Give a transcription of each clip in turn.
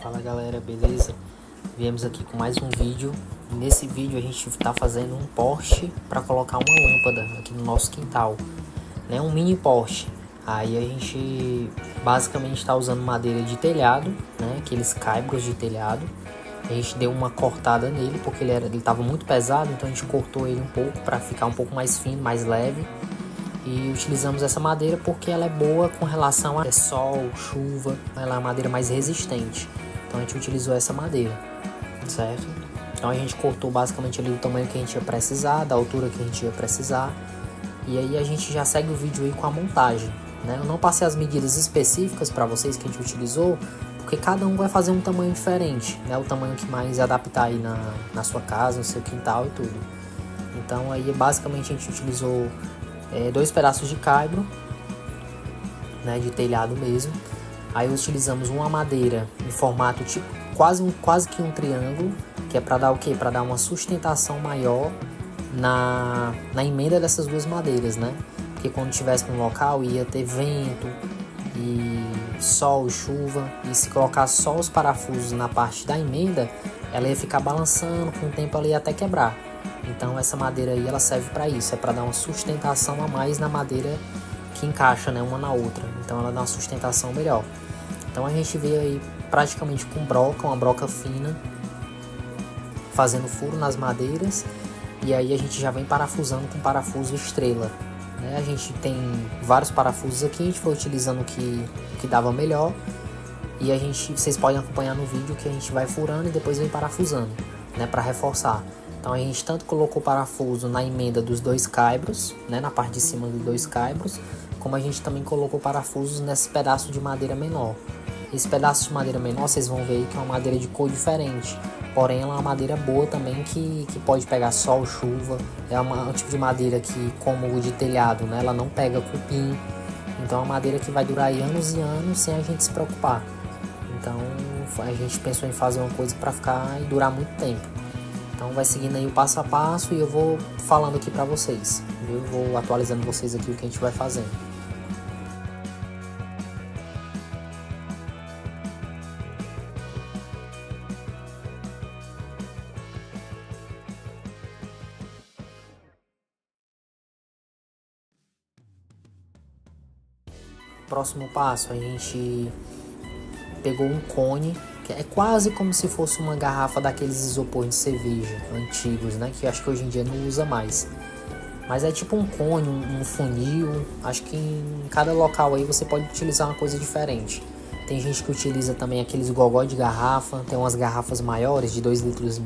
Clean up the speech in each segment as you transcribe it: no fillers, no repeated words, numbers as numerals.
Fala galera, beleza? Viemos aqui com mais um vídeo. Nesse vídeo a gente está fazendo um poste para colocar uma lâmpada aqui no nosso quintal, né? Um mini poste. Aí a gente basicamente está usando madeira de telhado, né? Aqueles caibros de telhado. A gente deu uma cortada nele porque ele estava muito pesado, então a gente cortou ele um pouco para ficar um pouco mais fino, mais leve. E utilizamos essa madeira porque ela é boa com relação a sol, chuva, ela é uma madeira mais resistente. Então a gente utilizou essa madeira, certo? Então a gente cortou basicamente ali o tamanho que a gente ia precisar, da altura que a gente ia precisar. E aí a gente já segue o vídeo aí com a montagem, né? Eu não passei as medidas específicas para vocês que a gente utilizou, porque cada um vai fazer um tamanho diferente, né? O tamanho que mais adaptar aí na sua casa, no seu quintal e tudo. Então aí basicamente a gente utilizou 2 pedaços de caibro, né, de telhado mesmo. Aí utilizamos uma madeira em formato tipo quase que um triângulo, que é para dar o quê? Para dar uma sustentação maior na emenda dessas duas madeiras, né? Porque quando tivesse no local ia ter vento e sol, chuva, e se colocar só os parafusos na parte da emenda, ela ia ficar balançando, com o tempo ela ia até quebrar. Então essa madeira aí ela serve para isso, é para dar uma sustentação a mais na madeira que encaixa, né, uma na outra. Então ela dá uma sustentação melhor. Então a gente veio aí praticamente com broca, uma broca fina, fazendo furo nas madeiras, e aí a gente já vem parafusando com parafuso estrela, né? A gente tem vários parafusos aqui, a gente foi utilizando o que dava melhor, e vocês podem acompanhar no vídeo que a gente vai furando e depois vem parafusando, né, para reforçar. Então a gente tanto colocou parafuso na emenda dos 2 caibros, né, na parte de cima dos 2 caibros, como a gente também colocou parafusos nesse pedaço de madeira menor. Esse pedaço de madeira menor, vocês vão ver aí que é uma madeira de cor diferente, porém ela é uma madeira boa também que pode pegar sol, chuva. É um tipo de madeira que, como o de telhado, né, ela não pega cupim, então é uma madeira que vai durar aí anos e anos sem a gente se preocupar. Então a gente pensou em fazer uma coisa para ficar e durar muito tempo. Então vai seguindo aí o passo a passo e eu vou falando aqui pra vocês, viu? Vou atualizando vocês aqui o que a gente vai fazendo. Próximo passo, a gente pegou um cone, que é quase como se fosse uma garrafa daqueles isopor de cerveja antigos, né? Que eu acho que hoje em dia não usa mais. Mas é tipo um cone, um funil. Acho que em cada local aí você pode utilizar uma coisa diferente. Tem gente que utiliza também aqueles gogó de garrafa. Tem umas garrafas maiores de 2,5 litros.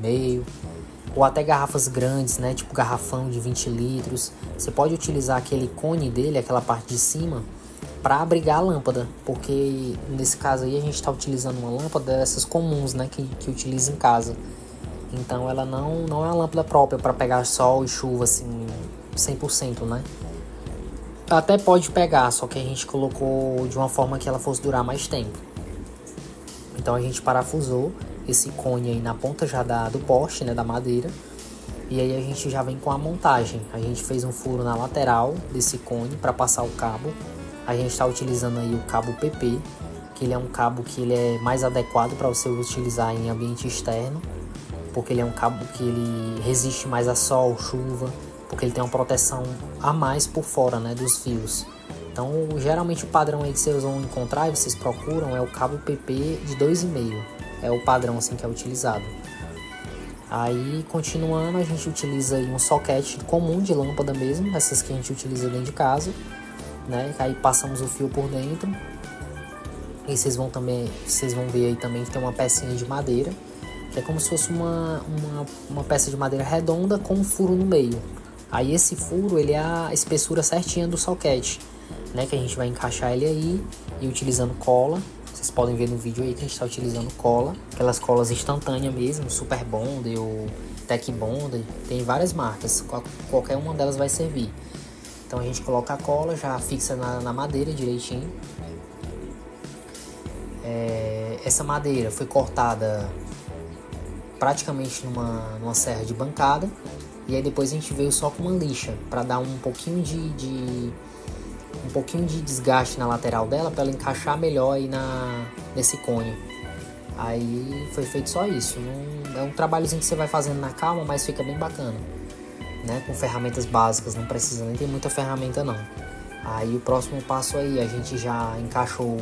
Ou até garrafas grandes, né? Tipo garrafão de 20 litros. Você pode utilizar aquele cone dele, aquela parte de cima, para abrigar a lâmpada, porque nesse caso aí a gente está utilizando uma lâmpada dessas comuns, né, que utiliza em casa. Então ela não é uma lâmpada própria para pegar sol e chuva assim 100%, né? Até pode pegar, só que a gente colocou de uma forma que ela fosse durar mais tempo. Então a gente parafusou esse cone aí na ponta já do poste, né, da madeira. E aí a gente já vem com a montagem. A gente fez um furo na lateral desse cone para passar o cabo. A gente está utilizando aí o cabo PP, que ele é um cabo que ele é mais adequado para você utilizar em ambiente externo, porque ele é um cabo que ele resiste mais a sol, chuva, porque ele tem uma proteção a mais por fora, né, dos fios. Então, geralmente o padrão aí que vocês vão encontrar e vocês procuram é o cabo PP de 2,5. É o padrão assim que é utilizado. Aí, continuando, a gente utiliza aí um soquete comum de lâmpada mesmo, essas que a gente utiliza dentro de casa, né? Aí passamos o fio por dentro. E vocês vão ver aí também que tem uma pecinha de madeira, que é como se fosse uma peça de madeira redonda com um furo no meio. Aí esse furo, ele é a espessura certinha do soquete, né? Que a gente vai encaixar ele aí e utilizando cola. Vocês podem ver no vídeo aí que a gente está utilizando cola, aquelas colas instantâneas mesmo, Super Bonder ou Tech Bonder, tem várias marcas, qualquer uma delas vai servir. Então a gente coloca a cola, já fixa na madeira direitinho. Essa madeira foi cortada praticamente numa serra de bancada, E aí depois a gente veio só com uma lixa, para dar um pouquinho um pouquinho de desgaste na lateral dela, para ela encaixar melhor aí nesse cone. Aí foi feito só isso. É um trabalhozinho que você vai fazendo na calma, mas fica bem bacana, né? Com ferramentas básicas, não precisa nem ter muita ferramenta não. Aí o próximo passo aí, a gente já encaixou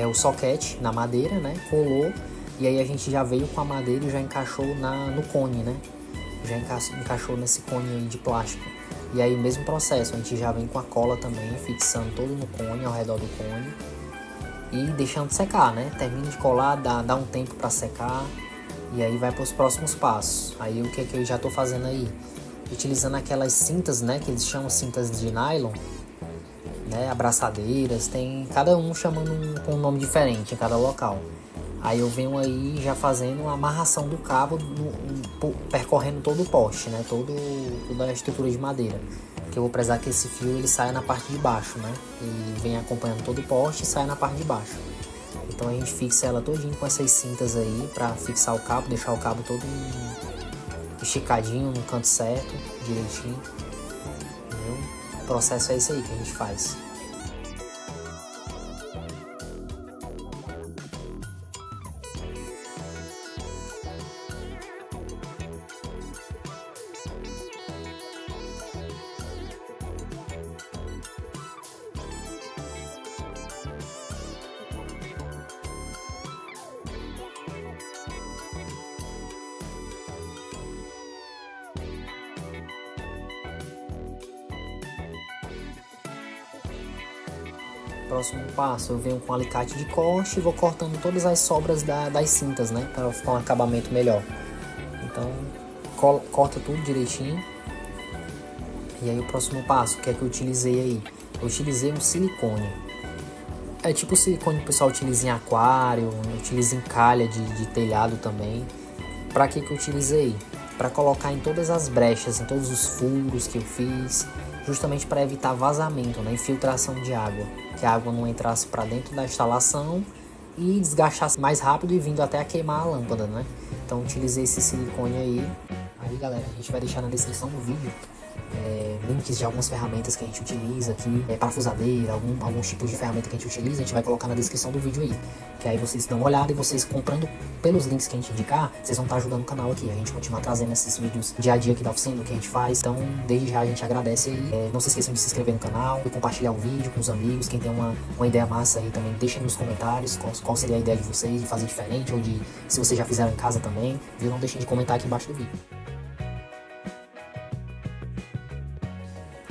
o soquete na madeira, né? Colou, e aí a gente já veio com a madeira e já encaixou no cone, né? Já encaixou nesse cone aí de plástico. E aí o mesmo processo, a gente já vem com a cola também, fixando todo no cone, ao redor do cone. E deixando secar, né? Termina de colar, dá um tempo para secar. E aí vai para os próximos passos. Aí o que eu já tô fazendo aí? Utilizando aquelas cintas, né? Que eles chamam cintas de nylon, né? Abraçadeiras, tem cada um chamando com um nome diferente em cada local. Aí eu venho aí já fazendo a amarração do cabo, percorrendo todo o poste, né? Toda a estrutura de madeira. Que eu vou precisar que esse fio ele saia na parte de baixo, né? E vem acompanhando todo o poste e sai na parte de baixo. Então a gente fixa ela todinho com essas cintas aí para fixar o cabo, deixar o cabo todo esticadinho no canto certo, direitinho. Entendeu? O processo é esse aí que a gente faz. Próximo passo, eu venho com um alicate de corte e vou cortando todas as sobras das cintas, né? Para ficar um acabamento melhor. Então, corta tudo direitinho. E aí o próximo passo, o que é que eu utilizei aí? Eu utilizei um silicone. É tipo o silicone que o pessoal utiliza em aquário, utiliza em calha de telhado também. Para que eu utilizei? Para colocar em todas as brechas, em todos os furos que eu fiz, justamente para evitar vazamento, né? Infiltração de água, que a água não entrasse para dentro da instalação e desgastasse mais rápido e vindo até a queimar a lâmpada, né? Então utilizei esse silicone aí. Aí galera, a gente vai deixar na descrição do vídeo links de algumas ferramentas que a gente utiliza aqui, parafusadeira, alguns tipos de ferramenta que a gente utiliza, a gente vai colocar na descrição do vídeo aí. Que aí vocês dão uma olhada e vocês comprando pelos links que a gente indicar, vocês vão estar ajudando o canal aqui. A gente continuar trazendo esses vídeos dia a dia aqui da oficina, do que a gente faz. Então, desde já a gente agradece aí. Não se esqueçam de se inscrever no canal, de compartilhar o vídeo com os amigos. Quem tem uma ideia massa aí também, deixem nos comentários qual seria a ideia de vocês, de fazer diferente, ou de se vocês já fizeram em casa também, viu? Não deixem de comentar aqui embaixo do vídeo.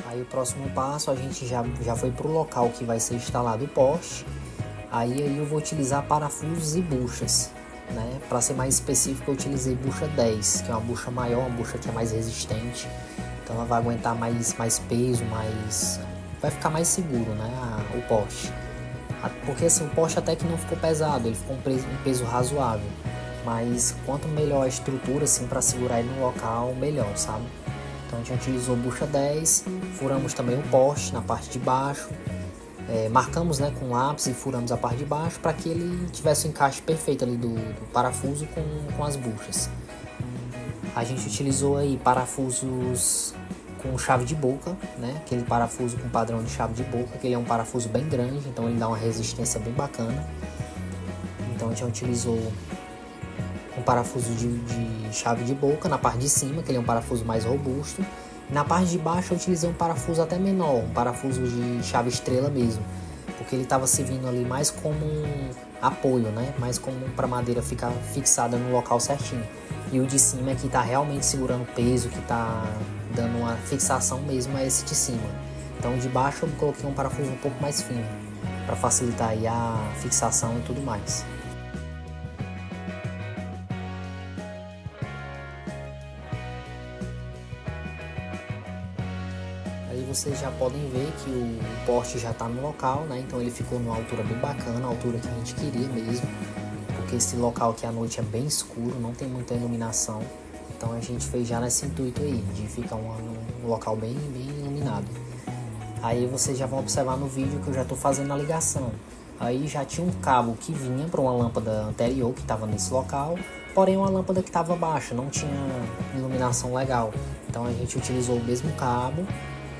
Aí o próximo passo, a gente já foi para o local que vai ser instalado o poste. Aí eu vou utilizar parafusos e buchas, né? Para ser mais específico, eu utilizei bucha 10, que é uma bucha maior, uma bucha que é mais resistente. Então ela vai aguentar mais peso, vai ficar mais seguro, né? O poste. Porque assim, o poste até que não ficou pesado, ele ficou um peso razoável. Mas quanto melhor a estrutura, assim, para segurar ele no local, melhor, sabe? Então a gente utilizou bucha 10, furamos também o poste na parte de baixo, marcamos, né, com lápis e furamos a parte de baixo para que ele tivesse o encaixe perfeito ali do parafuso com as buchas. A gente utilizou aí parafusos com chave de boca, né, aquele parafuso com padrão de chave de boca, que ele é um parafuso bem grande, então ele dá uma resistência bem bacana. Então a gente utilizou um parafuso de chave de boca na parte de cima, que ele é um parafuso mais robusto. Na parte de baixo eu utilizei um parafuso até menor, um parafuso de chave estrela mesmo, porque ele estava servindo ali mais como um apoio, né? Mais como para a madeira ficar fixada no local certinho. E o de cima é que está realmente segurando o peso, que está dando uma fixação mesmo a esse de cima. Então de baixo eu coloquei um parafuso um pouco mais fino, para facilitar aí a fixação e tudo mais. Aí vocês já podem ver que o poste já está no local, né? Então ele ficou numa altura bem bacana, a altura que a gente queria mesmo. Porque esse local aqui à noite é bem escuro, não tem muita iluminação. Então a gente fez já nesse intuito aí, de ficar um local bem iluminado. Aí vocês já vão observar no vídeo que eu já estou fazendo a ligação. Aí já tinha um cabo que vinha para uma lâmpada anterior que estava nesse local. porém uma lâmpada que estava baixa, não tinha iluminação legal. Então a gente utilizou o mesmo cabo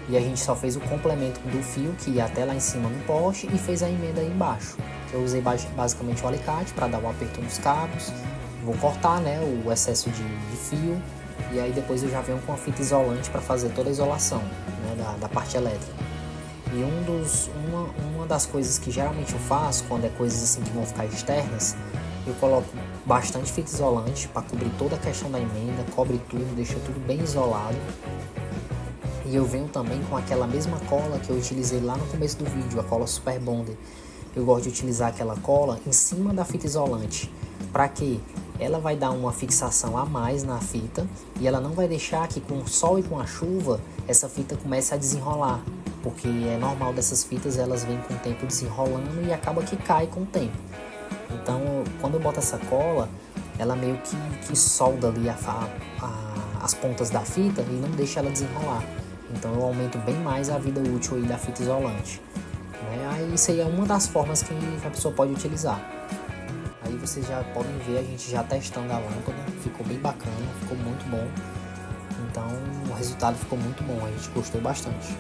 e a gente só fez o complemento do fio que ia até lá em cima no poste e fez a emenda aí embaixo. Eu usei basicamente o alicate para dar o aperto nos cabos. Vou cortar, né, o excesso de fio e aí depois eu já venho com a fita isolante para fazer toda a isolação, né, da parte elétrica. E uma das coisas que geralmente eu faço quando é coisas assim que vão ficar externas, eu coloco bastante fita isolante para cobrir toda a questão da emenda, cobre tudo, deixa tudo bem isolado. E eu venho também com aquela mesma cola que eu utilizei lá no começo do vídeo, a cola Super Bonder. Eu gosto de utilizar aquela cola em cima da fita isolante. Para quê? Ela vai dar uma fixação a mais na fita e ela não vai deixar que com o sol e com a chuva essa fita comece a desenrolar. Porque é normal dessas fitas, elas vêm com o tempo desenrolando e acaba que cai com o tempo. Então, quando eu boto essa cola, ela meio que solda ali as pontas da fita e não deixa ela desenrolar. Então eu aumento bem mais a vida útil aí da fita isolante. Aí isso aí é uma das formas que a pessoa pode utilizar. Aí vocês já podem ver a gente já testando a lâmpada, ficou bem bacana, ficou muito bom. Então o resultado ficou muito bom, a gente gostou bastante.